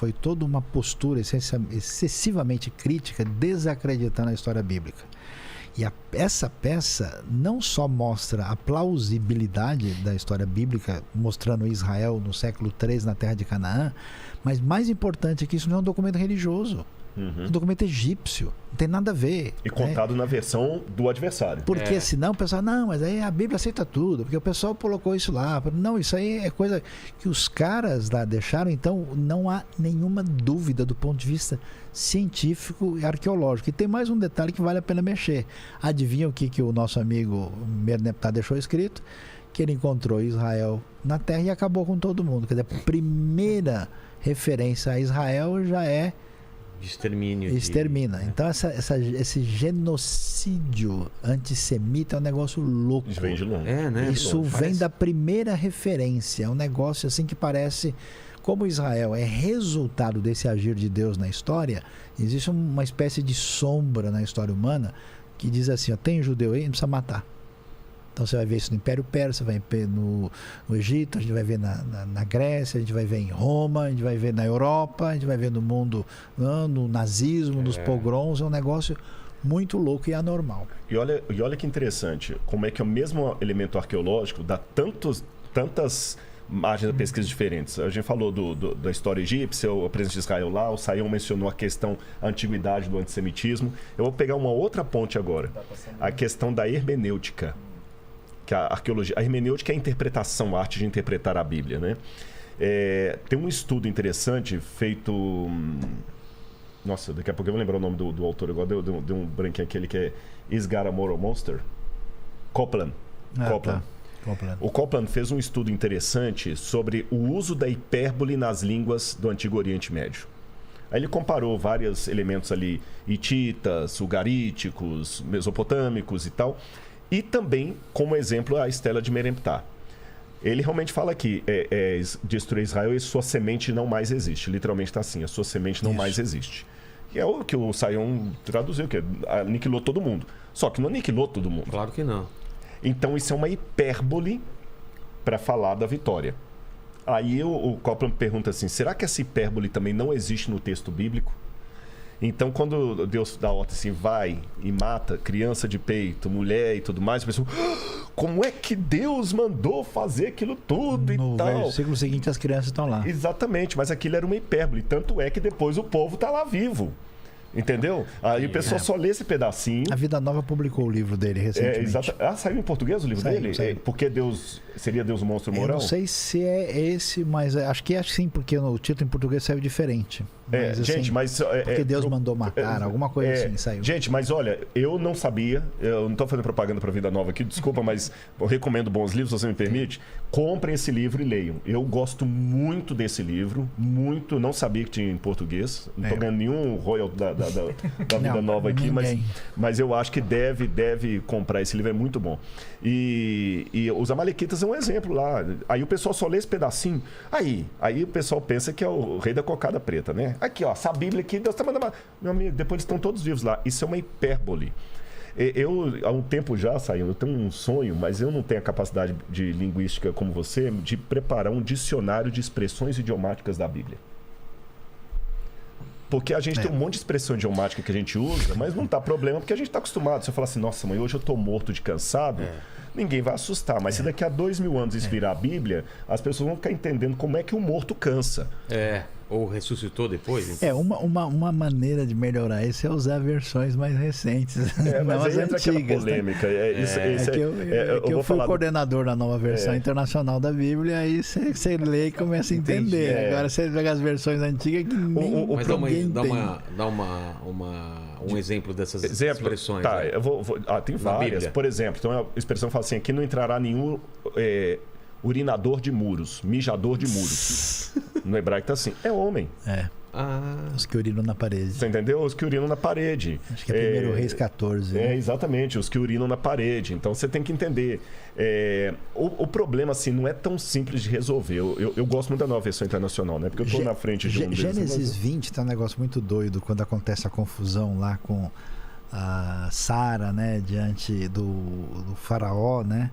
foi toda uma postura excessivamente crítica, desacreditando a história bíblica. E essa peça não só mostra a plausibilidade da história bíblica, mostrando Israel no século III na terra de Canaã, mas mais importante é que isso não é um documento religioso. É um documento egípcio, não tem nada a ver. E contado na versão do adversário. Porque senão o pessoal, não, mas aí a Bíblia aceita tudo, porque o pessoal colocou isso lá. Não, isso aí é coisa que os caras lá deixaram, então não há nenhuma dúvida do ponto de vista científico e arqueológico. E tem mais um detalhe que vale a pena mexer. Adivinha o que o nosso amigo Merneptah deixou escrito? Que ele encontrou Israel na terra e acabou com todo mundo. Quer dizer, a primeira referência a Israel já é extermina. Então esse genocídio antissemita é um negócio louco. Isso vem de longe. Isso vem da primeira referência. É um negócio assim que parece... Como Israel é resultado desse agir de Deus na história, existe uma espécie de sombra na história humana que diz assim, ó, tem judeu aí, não precisa matar. Então você vai ver isso no Império Persa, vai ver no Egito, a gente vai ver na Grécia, a gente vai ver em Roma, a gente vai ver na Europa, a gente vai ver no mundo, no nazismo, nos pogroms. É um negócio muito louco e anormal. E olha que interessante, como é que o mesmo elemento arqueológico dá tantas margens de pesquisa diferentes. A gente falou da história egípcia, a presença de Israel lá, o Sayão mencionou a questão, a antiguidade do antissemitismo. Eu vou pegar uma outra ponte agora, a questão da hermenêutica. Que a arqueologia, a hermenêutica é a interpretação, a arte de interpretar a Bíblia, né? Tem um estudo interessante feito... Nossa, daqui a pouco eu vou lembrar o nome do autor, agora deu um branquinho, aquele que é Is God a Moral Monster? Copland. Tá. O Copland fez um estudo interessante sobre o uso da hipérbole nas línguas do Antigo Oriente Médio. Aí ele comparou vários elementos ali, hititas, ugaríticos, mesopotâmicos e tal, e também, como exemplo, a Estela de Merneptah. Ele realmente fala que destruir Israel e sua semente não mais existe. Literalmente está assim, a sua semente não mais existe. E é o que o Sayão traduziu, que aniquilou todo mundo. Só que não aniquilou todo mundo. Claro que não. Então isso é uma hipérbole para falar da vitória. Aí o Copland pergunta assim, será que essa hipérbole também não existe no texto bíblico? Então, quando Deus dá ordem assim, vai e mata criança de peito, mulher e tudo mais, a pessoa, como é que Deus mandou fazer aquilo tudo e tal? No versículo seguinte, as crianças estão lá. Exatamente, mas aquilo era uma hipérbole. Tanto é que depois o povo está lá vivo. Entendeu? Aí o pessoal só lê esse pedacinho. A Vida Nova publicou o livro dele recentemente. Saiu em português o livro dele? Saiu. Porque seria Deus o monstro moral? Eu não sei se é esse, mas acho que sim, porque o título em português saiu diferente. Mas, gente, mas... porque Deus mandou matar, alguma coisa assim saiu. Gente, mas olha, eu não sabia, eu não estou fazendo propaganda para Vida Nova aqui, desculpa, mas eu recomendo bons livros, se você me permite. Comprem esse livro e leiam. Eu gosto muito desse livro, muito, não sabia que tinha em português, não estou ganhando nenhum royal da Vida Nova aqui, mas eu acho que deve comprar esse livro, é muito bom. E os Amalequitas é um exemplo lá. Aí o pessoal só lê esse pedacinho. Aí o pessoal pensa que é o rei da cocada preta, né? Aqui, ó, essa Bíblia aqui, Deus está mandando... Meu amigo, depois eles estão todos vivos lá. Isso é uma hipérbole. Eu, há um tempo já, Sayão, eu tenho um sonho, mas eu não tenho a capacidade de linguística como você, de preparar um dicionário de expressões idiomáticas da Bíblia. Porque a gente tem um monte de expressão idiomática que a gente usa, mas não dá problema, porque a gente está acostumado. Se eu falar assim, nossa, mãe, hoje eu estou morto de cansado, ninguém vai assustar. Mas se daqui a 2000 anos isso virar a Bíblia, as pessoas vão ficar entendendo como é que o morto cansa. Ou ressuscitou depois? Então. Uma maneira de melhorar isso é usar versões mais recentes, mas não as antigas. Polêmica. Eu fui o coordenador da nova versão internacional da Bíblia, aí você lê e começa a entender. Agora você pega as versões antigas que nem mas dá um exemplo dessas expressões. Tá, tem várias. Por exemplo, então a expressão fala assim, aqui não entrará nenhum... urinador de muros, mijador de muros. No hebraico tá assim, é homem. Os que urinam na parede. Você entendeu? Os que urinam na parede. Acho que é 1 Reis 14. Né? Exatamente, os que urinam na parede. Então você tem que entender. O problema, assim, não é tão simples de resolver. Eu gosto muito da nova versão internacional, né? Porque eu estou na frente de um deles. Gênesis 20 tá um negócio muito doido quando acontece a confusão lá com a Sara, né? Diante do faraó, né?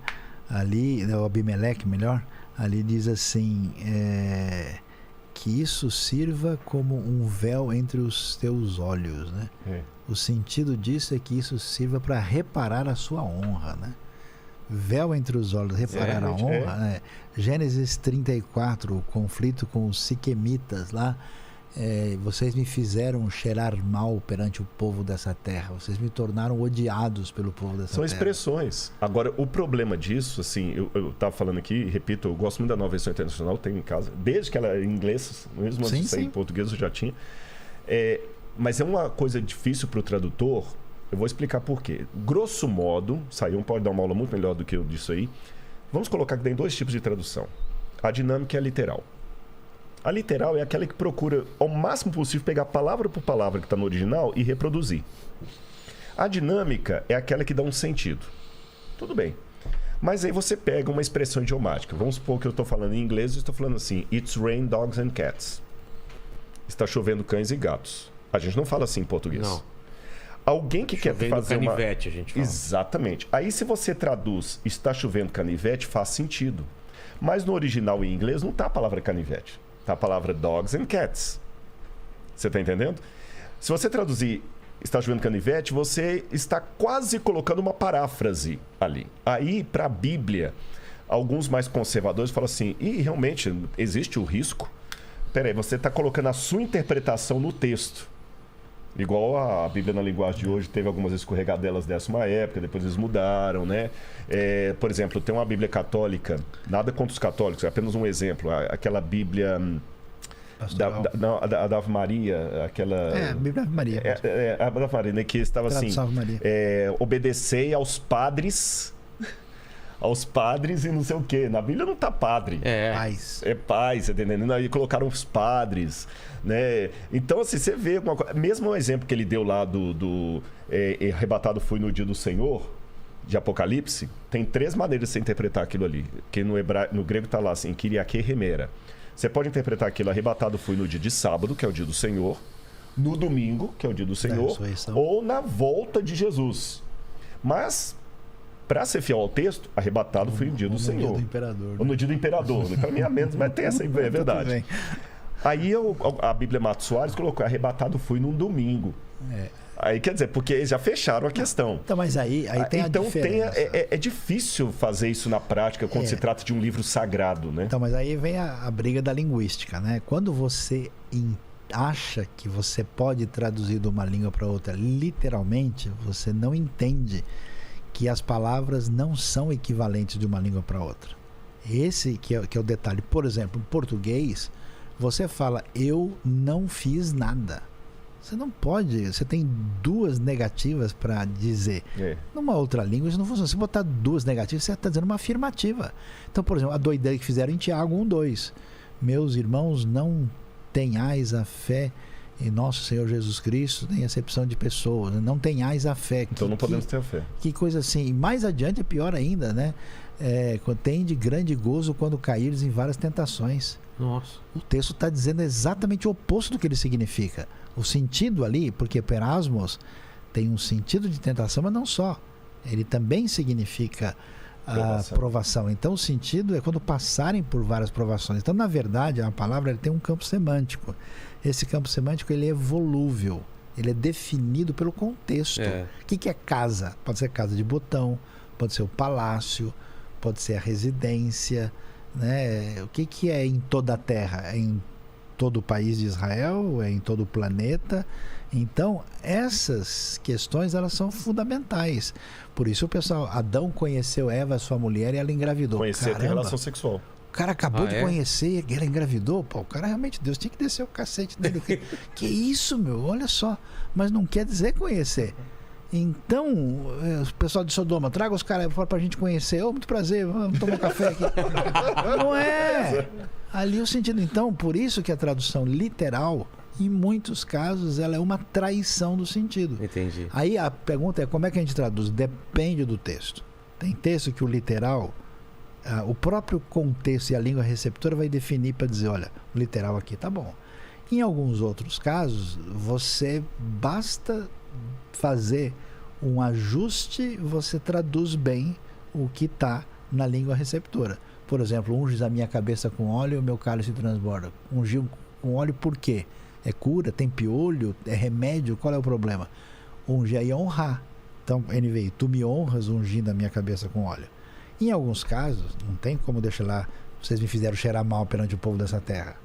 Ali, o Abimeleque, melhor, ali diz assim, que que isso sirva como um véu entre os teus olhos, né? O sentido disso é que isso sirva para reparar a sua honra, né? Véu entre os olhos, reparar a honra, né? Gênesis 34, o conflito com os siquemitas lá. Vocês me fizeram cheirar mal perante o povo dessa terra. Vocês me tornaram odiados pelo povo dessa terra. São expressões. Agora, o problema disso, assim, eu estava falando aqui, repito, eu gosto muito da Nova Versão Internacional, tenho em casa, desde que ela é em inglês, mesmo antes de sair em português eu já tinha. Mas é uma coisa difícil para o tradutor. Eu vou explicar por quê. Grosso modo, Sayão pode dar uma aula muito melhor do que eu disso aí. Vamos colocar que tem 2 tipos de tradução. A dinâmica e a literal. A literal é aquela que procura, ao máximo possível, pegar palavra por palavra que está no original e reproduzir. A dinâmica é aquela que dá um sentido. Tudo bem. Mas aí você pega uma expressão idiomática. Vamos supor que eu estou falando em inglês e estou falando assim: It's rain dogs and cats. Está chovendo cães e gatos. A gente não fala assim em português. Não. Alguém que chovendo quer fazer canivete, a gente fala. Exatamente. Aí se você traduz está chovendo canivete, faz sentido. Mas no original em inglês não está a palavra canivete. Está a palavra dogs and cats. Você está entendendo? Se você traduzir está chovendo canivete, você está quase colocando uma paráfrase ali. Aí, para a Bíblia, alguns mais conservadores falam assim: realmente existe o risco? Peraí, você está colocando a sua interpretação no texto. Igual a Bíblia na linguagem de hoje teve algumas escorregadelas dessa uma época, depois eles mudaram, né? Por exemplo, tem uma Bíblia católica, nada contra os católicos, é apenas um exemplo. Aquela Bíblia da Ave Maria, aquela... a Bíblia Ave Maria. A Ave Maria, né? Que estava assim, obedecei aos padres e não sei o quê. Na Bíblia não tá padre. Paz. É paz, entendendo? Aí colocaram os padres, né? Então, assim, você vê uma coisa. Mesmo o exemplo que ele deu lá do arrebatado fui no dia do Senhor, de Apocalipse, tem 3 maneiras de você interpretar aquilo ali. Que no grego tá lá assim, Kyriake remera. Você pode interpretar aquilo: arrebatado fui no dia de sábado, que é o dia do Senhor, no domingo, que é o dia do Senhor, ou na volta de Jesus. Mas, para ser fiel ao texto, arrebatado foi no dia do Senhor. Dia do imperador, né? Ou no dia do imperador. Para mim é menos, mas tem essa aí, é verdade. Aí a Bíblia Mato Soares colocou: arrebatado fui num domingo. Aí quer dizer, porque eles já fecharam a questão. Então, mas aí tem a diferença. É difícil fazer isso na prática quando se trata de um livro sagrado, né? Então, mas aí vem a briga da linguística, né? Quando você acha que você pode traduzir de uma língua para outra literalmente, você não entende que as palavras não são equivalentes de uma língua para outra. Esse que é o detalhe. Por exemplo, em português, você fala: eu não fiz nada. Você não pode, você tem 2 negativas para dizer. Numa outra língua isso não funciona. Se botar 2 negativas, você está dizendo uma afirmativa. Então, por exemplo, a doideira que fizeram em Tiago 1:2. Meus irmãos, não tenhais a fé em nosso Senhor Jesus Cristo, nem acepção de pessoas. Não tenhais a fé. Então não podemos ter a fé. Que coisa assim. E mais adiante é pior ainda, né? Tem de grande gozo quando caíres em várias tentações. Nossa. O texto está dizendo exatamente o oposto do que ele significa. O sentido ali, porque perasmos tem um sentido de tentação, mas não só. Ele também significa a provação. Então o sentido é quando passarem por várias provações. Então, na verdade, a palavra tem um campo semântico. Esse campo semântico ele é volúvel. Ele é definido pelo contexto. O que é casa? Pode ser casa de botão, pode ser o palácio, pode ser a residência, né? O que é em toda a terra? É em todo o país de Israel? É em todo o planeta? Então, essas questões elas são fundamentais. Por isso o pessoal, Adão conheceu Eva, sua mulher, e ela engravidou. Conhecer tem relação sexual. O cara acabou de conhecer e ela engravidou. Pô, o cara realmente, Deus tinha que descer o cacete dele. Que isso, meu? Olha só. Mas não quer dizer conhecer. Então, o pessoal de Sodoma, traga os caras pra gente conhecer. Muito prazer, vamos tomar um café aqui. Não é. Ali o sentido. Então, por isso que a tradução literal, em muitos casos, ela é uma traição do sentido. Entendi. Aí a pergunta é: como é que a gente traduz? Depende do texto. Tem texto que o literal, o próprio contexto e a língua receptora vai definir para dizer: olha, o literal aqui tá bom. Em alguns outros casos, você basta fazer um ajuste, você traduz bem o que está na língua receptora. Por exemplo, unges a minha cabeça com óleo e o meu cálice transborda. Ungiu com óleo por quê? É cura? Tem piolho? É remédio? Qual é o problema? Ungir aí é honrar. Então, NVI, tu me honras ungindo a minha cabeça com óleo. Em alguns casos, não tem como deixar lá, vocês me fizeram cheirar mal perante o povo dessa terra.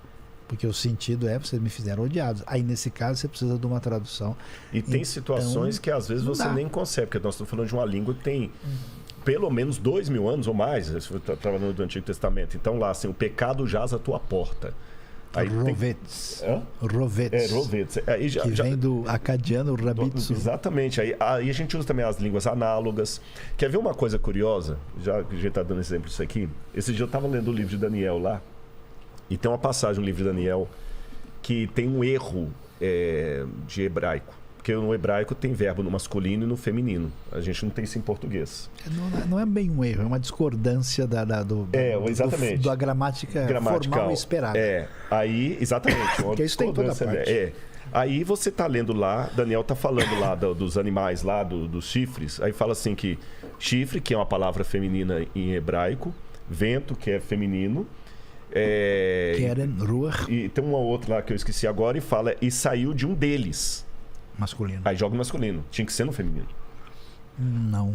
Porque o sentido é, vocês me fizeram odiados. Aí, nesse caso, você precisa de uma tradução. E tem situações que, às vezes, você nem consegue, porque nós estamos falando de uma língua que tem pelo menos 2000 anos ou mais, se você está trabalhando do Antigo Testamento. Então, lá, assim, o pecado jaz à tua porta. Aí Rovetz. Rovetz. Rovetz. Aí que vem do acadiano Rabitsu. Exatamente. Aí a gente usa também as línguas análogas. Quer ver uma coisa curiosa? Já que a gente está dando exemplo disso aqui. Esse dia eu estava lendo o livro de Daniel lá. E tem uma passagem no livro de Daniel que tem um erro de hebraico. Porque no hebraico tem verbo no masculino e no feminino. A gente não tem isso em português. Não é bem um erro, é uma discordância da gramática formal esperada. Aí, exatamente. Porque isso tem em toda parte. Aí você está lendo lá, Daniel está falando lá dos animais lá, dos chifres. Aí fala assim que chifre, que é uma palavra feminina em hebraico, vento, que é feminino. Keren, Ruach. E tem uma outra lá que eu esqueci agora e fala, e saiu de um deles. Masculino. Aí joga no masculino. Tinha que ser no feminino. Não.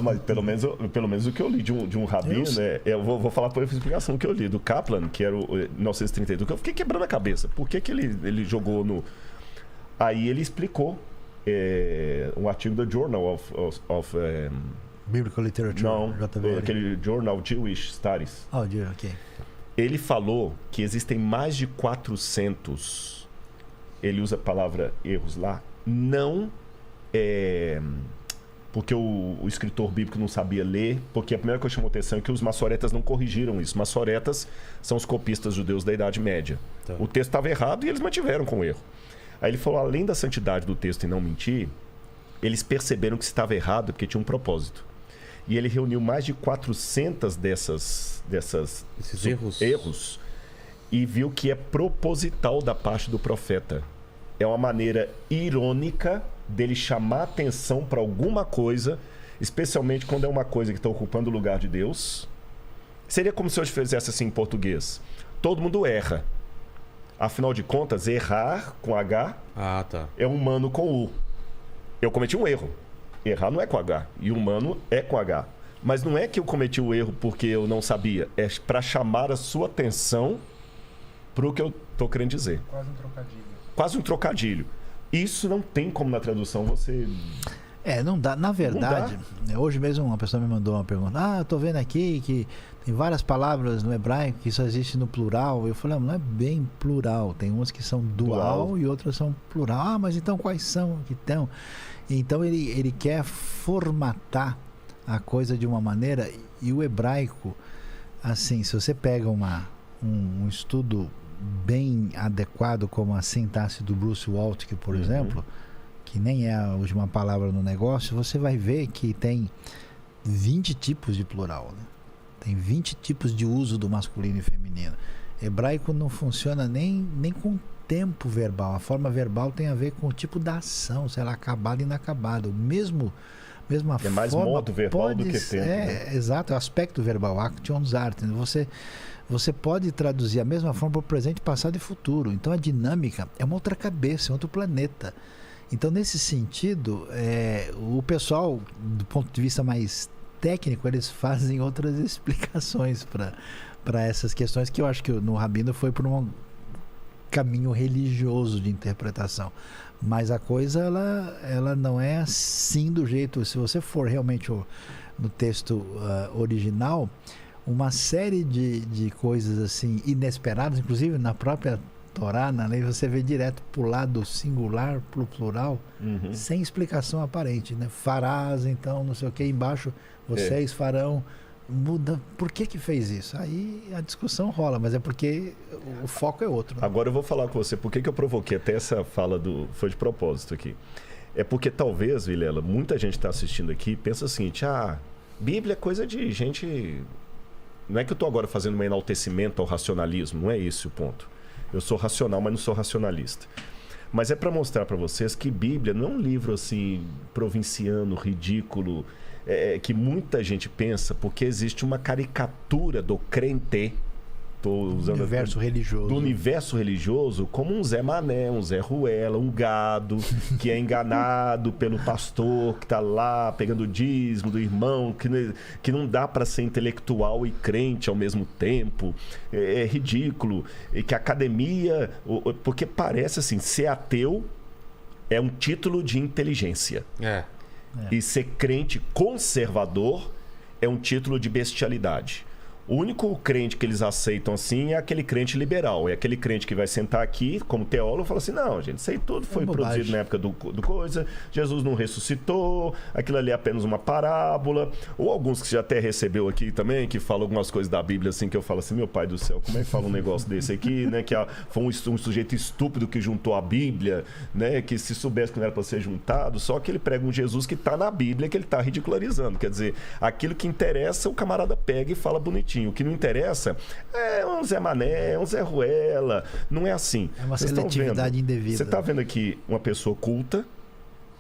Mas pelo menos o que eu li de um rabino, né? Eu vou falar por explicação que eu li, do Kaplan, que era o 1932, que eu fiquei quebrando a cabeça. Por que ele jogou no... Aí ele explicou um artigo da Journal of Biblical Literature. Não, aquele Journal Jewish Studies. Ok. Ele falou que existem mais de 400... Ele usa a palavra erros lá. Não porque o escritor bíblico não sabia ler, porque a primeira coisa que chamou atenção é que os maçoretas não corrigiram isso. Maçoretas são os copistas judeus da Idade Média. Tá. O texto estava errado e eles mantiveram com o erro. Aí ele falou, além da santidade do texto e não mentir, eles perceberam que estava errado porque tinha um propósito. E ele reuniu mais de 400 desses erros e viu que é proposital da parte do profeta. É uma maneira irônica dele chamar atenção para alguma coisa, especialmente quando é uma coisa que está ocupando o lugar de Deus. Seria como se eu fizesse assim em português. Todo mundo erra. Afinal de contas, errar com H é humano com U. Eu cometi um erro. Errar não é com H. E humano é com H. Mas não é que eu cometi o erro porque eu não sabia. É para chamar a sua atenção para o que eu estou querendo dizer. Quase um trocadilho. Isso não tem como na tradução você... não dá. Na verdade, hoje mesmo uma pessoa me mandou uma pergunta. Eu tô vendo aqui que tem várias palavras no hebraico que só existe no plural. Eu falei, não é bem plural. Tem umas que são dual e outras são plural. Mas então quais são que estão? Então ele quer formatar a coisa de uma maneira. E o hebraico, assim, se você pega um estudo bem adequado, como a sintaxe do Bruce Waltke, por exemplo, que nem é a última palavra no negócio, você vai ver que tem 20 tipos de plural, né? Tem 20 tipos de uso do masculino e feminino. Hebraico não funciona nem com tempo verbal. A forma verbal tem a ver com o tipo da ação, se ela é acabada e inacabada. Mesma é mais modo verbal do que tempo. Né? Exato, é o aspecto verbal, actions art. Você pode traduzir a mesma forma para o presente, passado e futuro. Então a dinâmica é uma outra cabeça, é outro planeta. Então, nesse sentido, o pessoal, do ponto de vista mais técnico, eles fazem outras explicações para essas questões, que eu acho que no Rabino foi por um caminho religioso de interpretação. Mas a coisa, ela não é assim do jeito... Se você for realmente no texto original, uma série de coisas assim inesperadas, inclusive na própria Torá, na lei, você vê direto pular do singular para o plural, sem explicação aparente, né? Farás, então, não sei o que, embaixo, vocês farão, muda. Por que fez isso? Aí a discussão rola, mas é porque o foco é outro. Né? Agora eu vou falar com você, por que eu provoquei até essa fala foi de propósito aqui. É porque talvez, Vilela, muita gente está assistindo aqui e pensa o seguinte, Bíblia é coisa de gente... Não é que eu estou agora fazendo um enaltecimento ao racionalismo, não é esse o ponto. Eu sou racional, mas não sou racionalista. Mas é para mostrar para vocês que Bíblia não é um livro assim provinciano, ridículo, que muita gente pensa, porque existe uma caricatura do crente Estou usando universo religioso. Do universo religioso, como um Zé Mané, um Zé Ruela, um gado que é enganado pelo pastor que está lá pegando o dízimo do irmão, que não dá para ser intelectual e crente ao mesmo tempo. É ridículo. E que a academia... Porque parece assim, ser ateu é um título de inteligência. E ser crente conservador é um título de bestialidade. O único crente que eles aceitam assim é aquele crente liberal. É aquele crente que vai sentar aqui como teólogo e fala assim, não, gente, isso aí tudo foi produzido na época do coisa, Jesus não ressuscitou, aquilo ali é apenas uma parábola. Ou alguns que já até recebeu aqui também, que falam algumas coisas da Bíblia assim, que eu falo assim, meu pai do céu, como é que fala um negócio desse aqui, né? Que foi um sujeito estúpido que juntou a Bíblia, né? Que se soubesse que não era para ser juntado, só que ele prega um Jesus que está na Bíblia, que ele está ridicularizando. Quer dizer, aquilo que interessa, o camarada pega e fala bonitinho. O que não interessa é um Zé Mané, um Zé Ruela. Não é assim. É uma seletividade indevida. Você está vendo aqui uma pessoa culta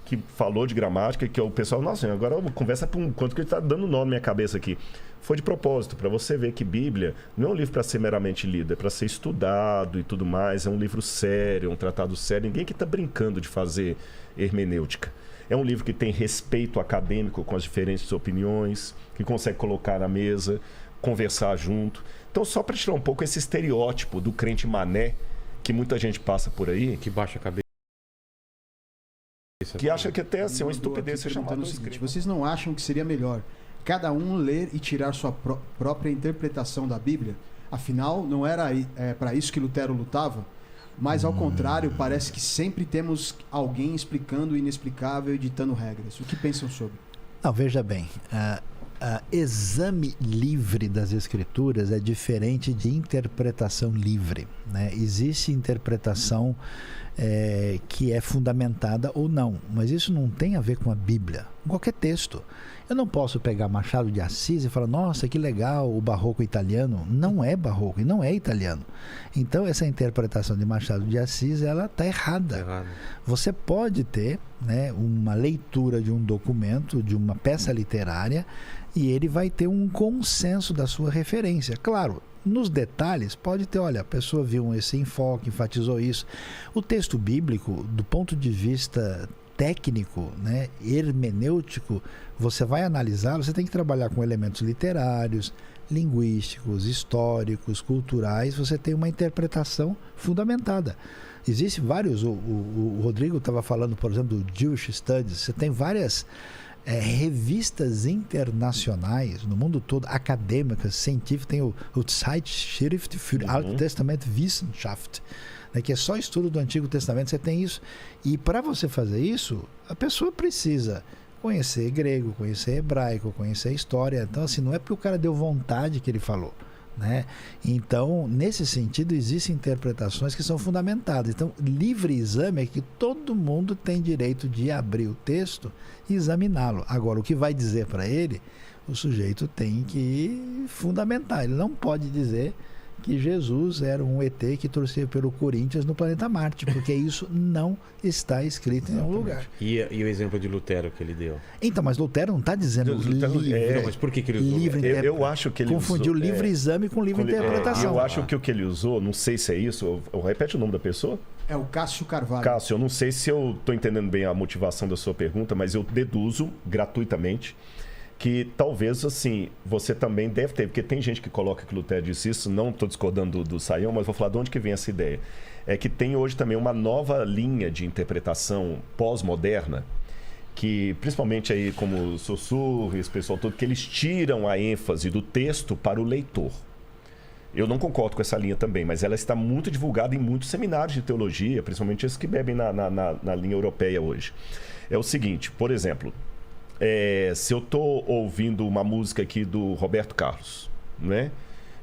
que falou de gramática, que o pessoal... Nossa, agora conversa por quanto que ele está dando nó na minha cabeça aqui. Foi de propósito, para você ver que Bíblia não é um livro para ser meramente lido, é para ser estudado e tudo mais. É um livro sério, é um tratado sério. Ninguém que está brincando de fazer hermenêutica. É um livro que tem respeito acadêmico com as diferentes opiniões, que consegue colocar na mesa, conversar junto. Então, só para tirar um pouco esse estereótipo do crente mané, que muita gente passa por aí. Que baixa a cabeça. Que acha que até assim, é uma estupidez ser chamado o seguinte, vocês não acham que seria melhor cada um ler e tirar sua própria interpretação da Bíblia? Afinal, não era para isso que Lutero lutava? Mas, ao contrário, parece que sempre temos alguém explicando o inexplicável e ditando regras. O que pensam sobre? Não, veja bem... exame livre das escrituras é diferente de interpretação livre, né? Existe interpretação que é fundamentada ou não, mas isso não tem a ver com a Bíblia. Qualquer texto. Eu não posso pegar Machado de Assis e falar, nossa, que legal o barroco italiano. Não é barroco e não é italiano. Então, essa interpretação de Machado de Assis, ela está errada. Você pode ter, né, uma leitura de um documento, de uma peça literária, e ele vai ter um consenso da sua referência. Claro, nos detalhes, pode ter, olha, a pessoa viu esse enfoque, enfatizou isso. O texto bíblico, do ponto de vista técnico, né, hermenêutico, você vai analisar, você tem que trabalhar com elementos literários, linguísticos, históricos, culturais, você tem uma interpretação fundamentada. Existem vários, o Rodrigo estava falando, por exemplo, do Jewish Studies, você tem várias revistas internacionais no mundo todo, acadêmicas, científicas, tem o Zeitschrift für Alttestament Wissenschaft, né, que é só estudo do Antigo Testamento, você tem isso. E para você fazer isso, a pessoa precisa conhecer grego, conhecer hebraico, conhecer história. Então, assim, não é porque o cara deu vontade que ele falou, né? Então, nesse sentido, existem interpretações que são fundamentadas. Então, livre exame é que todo mundo tem direito de abrir o texto e examiná-lo. Agora, o que vai dizer para ele, o sujeito tem que fundamentar. Ele não pode dizer que Jesus era um ET que torcia pelo Corinthians no planeta Marte, porque isso não está escrito em nenhum lugar. E o exemplo de Lutero que ele deu? Então, mas Lutero não está dizendo livre. Não, mas por que ele usou? Eu acho que ele confundiu usou, livre exame com livre interpretação. Eu acho que o que ele usou, não sei se é isso, repete o nome da pessoa? É o Cássio Carvalho. Cássio, eu não sei se eu estou entendendo bem a motivação da sua pergunta, mas eu deduzo gratuitamente que talvez, assim, você também deve ter, porque tem gente que coloca que Lutero disse isso, não estou discordando do Saião, mas vou falar de onde que vem essa ideia. É que tem hoje também uma nova linha de interpretação pós-moderna, que principalmente aí como o Saussure, esse pessoal todo, que eles tiram a ênfase do texto para o leitor. Eu não concordo com essa linha também, mas ela está muito divulgada em muitos seminários de teologia, principalmente esses que bebem na linha europeia hoje. É o seguinte, por exemplo... se eu estou ouvindo uma música aqui do Roberto Carlos, né?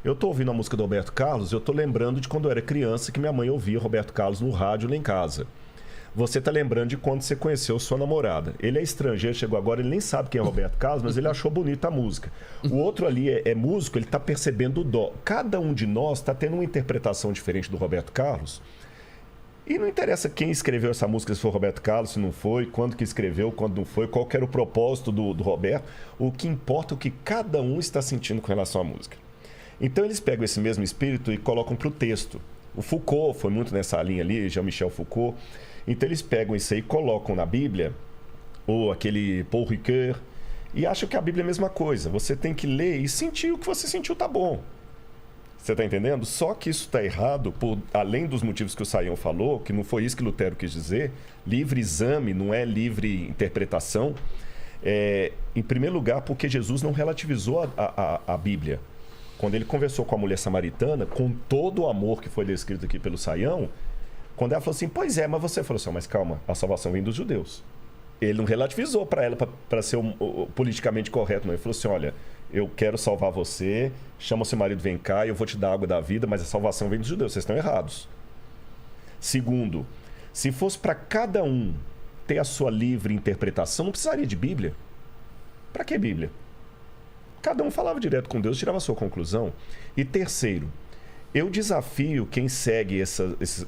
Eu estou ouvindo a música do Roberto Carlos, eu estou lembrando de quando eu era criança que minha mãe ouvia Roberto Carlos no rádio lá em casa. Você está lembrando de quando você conheceu sua namorada. Ele é estrangeiro, chegou agora, ele nem sabe quem é Roberto Carlos, mas ele achou bonita a música. O outro ali é músico, ele está percebendo o dó. Cada um de nós está tendo uma interpretação diferente do Roberto Carlos. E não interessa quem escreveu essa música, se foi o Roberto Carlos, se não foi, quando que escreveu, quando não foi, qual que era o propósito do Roberto. O que importa é o que cada um está sentindo com relação à música. Então eles pegam esse mesmo espírito e colocam para o texto. O Foucault foi muito nessa linha ali, Jean-Michel Foucault. Então eles pegam isso aí e colocam na Bíblia, ou aquele Paul Ricoeur, e acham que a Bíblia é a mesma coisa. Você tem que ler e sentir o que você sentiu, tá bom. Você está entendendo? Só que isso está errado, além dos motivos que o Saião falou, que não foi isso que Lutero quis dizer. Livre exame não é livre interpretação. Em primeiro lugar, porque Jesus não relativizou a Bíblia. Quando ele conversou com a mulher samaritana, com todo o amor que foi descrito aqui pelo Saião, quando ela falou assim, pois é, mas você falou assim, mas calma, a salvação vem dos judeus. Ele não relativizou para ela, para ser politicamente correto, não. Ele falou assim, olha, eu quero salvar você, chama seu marido, vem cá, eu vou te dar a água da vida, mas a salvação vem dos judeus, vocês estão errados. Segundo, se fosse para cada um ter a sua livre interpretação, não precisaria de Bíblia. Para que Bíblia? Cada um falava direto com Deus, tirava a sua conclusão. E terceiro, eu desafio quem segue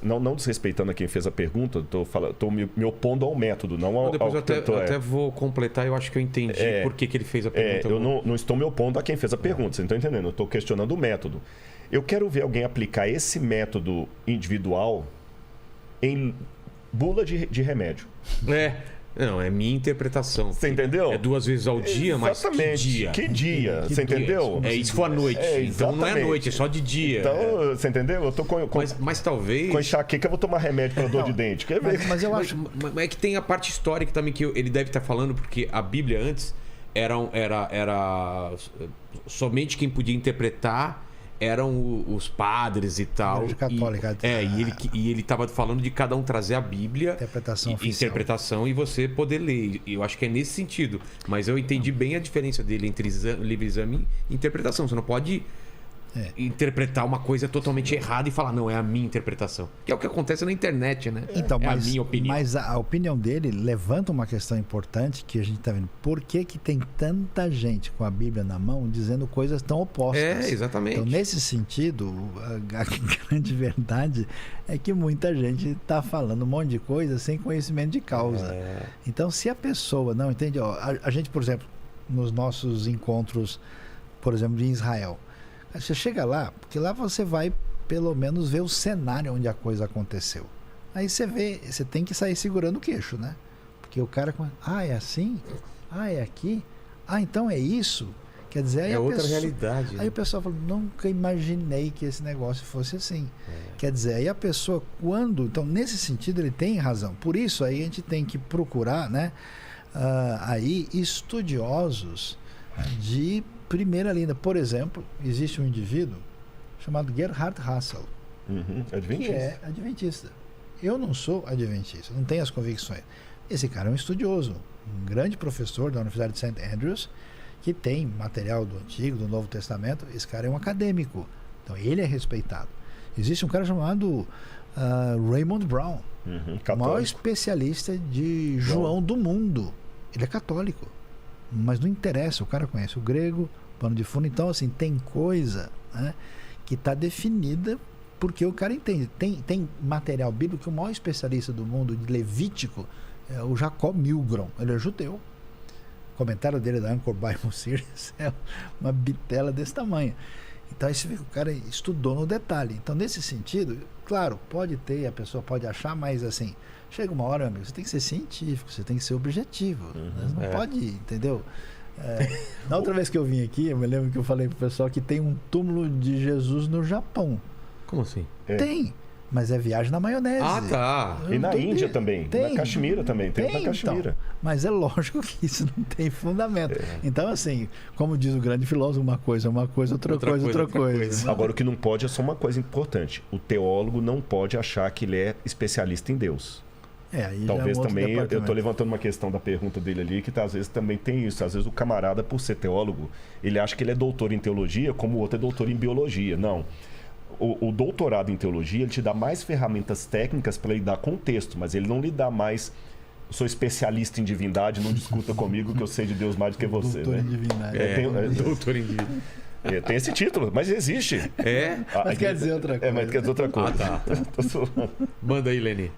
não desrespeitando a quem fez a pergunta, estou me opondo ao método, não ao depois eu que até vou completar, eu acho que eu entendi por que ele fez a pergunta. Eu não estou me opondo a quem fez a pergunta, você não está entendendo? Eu estou questionando o método. Eu quero ver alguém aplicar esse método individual em bula de remédio. Não, é minha interpretação. Você entendeu? É 2 vezes ao dia, mas que dia? Que dia? Você entendeu? E se for à noite? Então não é à noite, é só de dia. Então, você entendeu? Eu tô mas talvez... Com enxaqueca eu vou tomar remédio para dor de dente. Quer ver? Mas eu acho... Mas é que tem a parte histórica também que ele deve estar falando, porque a Bíblia antes era somente quem podia interpretar eram os padres e tal. Igreja católica. E ele estava falando de cada um trazer a Bíblia, interpretação e você poder ler. Eu acho que é nesse sentido. Mas eu entendi bem a diferença dele entre livre exame e interpretação. Você não pode interpretar uma coisa totalmente errada e falar, não, é a minha interpretação. Que é o que acontece na internet, né? Então, a minha opinião. Mas a opinião dele levanta uma questão importante que a gente está vendo. Por que tem tanta gente com a Bíblia na mão dizendo coisas tão opostas? Exatamente. Então, nesse sentido, a grande verdade é que muita gente está falando um monte de coisa sem conhecimento de causa. Então, se a pessoa não entende... a gente, por exemplo, nos nossos encontros, por exemplo, de Israel... Você chega lá, porque lá você vai pelo menos ver o cenário onde a coisa aconteceu. Aí você vê, você tem que sair segurando o queixo, né? Porque o cara, é assim? É aqui? Então é isso? Quer dizer, aí outra realidade. Aí o pessoal fala, nunca imaginei que esse negócio fosse assim. Quer dizer, aí a pessoa então nesse sentido ele tem razão. Por isso aí a gente tem que procurar, né? Aí estudiosos de primeira linha. Por exemplo, existe um indivíduo chamado Gerhard Hassel, Adventista. que é adventista. Eu não sou adventista, não tenho as convicções. Esse cara é um estudioso, um grande professor da Universidade de St. Andrews, que tem material do Antigo, do Novo Testamento. Esse cara é um acadêmico, então ele é respeitado. Existe um cara chamado Raymond Brown, o maior especialista de João do mundo. Ele é católico, mas não interessa, o cara conhece o grego, pano de fundo. Então, assim, tem coisa, né, que está definida porque o cara entende. Tem material bíblico que o maior especialista do mundo de Levítico é o Jacob Milgrom. Ele é judeu. O comentário dele da Anchor Bible Series é uma bitela desse tamanho. Então aí você vê que o cara estudou no detalhe. Então, nesse sentido, claro, pode ter, a pessoa pode achar, mas assim, chega uma hora, amigo, você tem que ser científico, você tem que ser objetivo. Você não pode, entendeu? Na outra vez que eu vim aqui, eu me lembro que eu falei pro pessoal que tem um túmulo de Jesus no Japão. Como assim? Tem, mas é viagem na maionese. Tá. E na Índia também, na Caxemira também, tem na Caxemira. Então, mas é lógico que isso não tem fundamento. Então, assim, como diz o grande filósofo, uma coisa é uma coisa, outra coisa. Agora, o que não pode é só uma coisa importante. O teólogo não pode achar que ele é especialista em Deus. Aí talvez também, eu estou levantando uma questão da pergunta dele ali, que às vezes também tem isso. Às vezes o camarada, por ser teólogo, ele acha que ele é doutor em teologia, como o outro é doutor em biologia. Não. O doutorado em teologia, ele te dá mais ferramentas técnicas para lidar com o texto, mas ele não lhe dá mais... Eu sou especialista em divindade, não discuta comigo que eu sei de Deus mais do que você. Doutor né? em divindade. Doutor em divindade. Tem esse título, mas existe. Mas quer dizer outra coisa. Mas quer dizer outra coisa. Tá. Manda aí, Leni.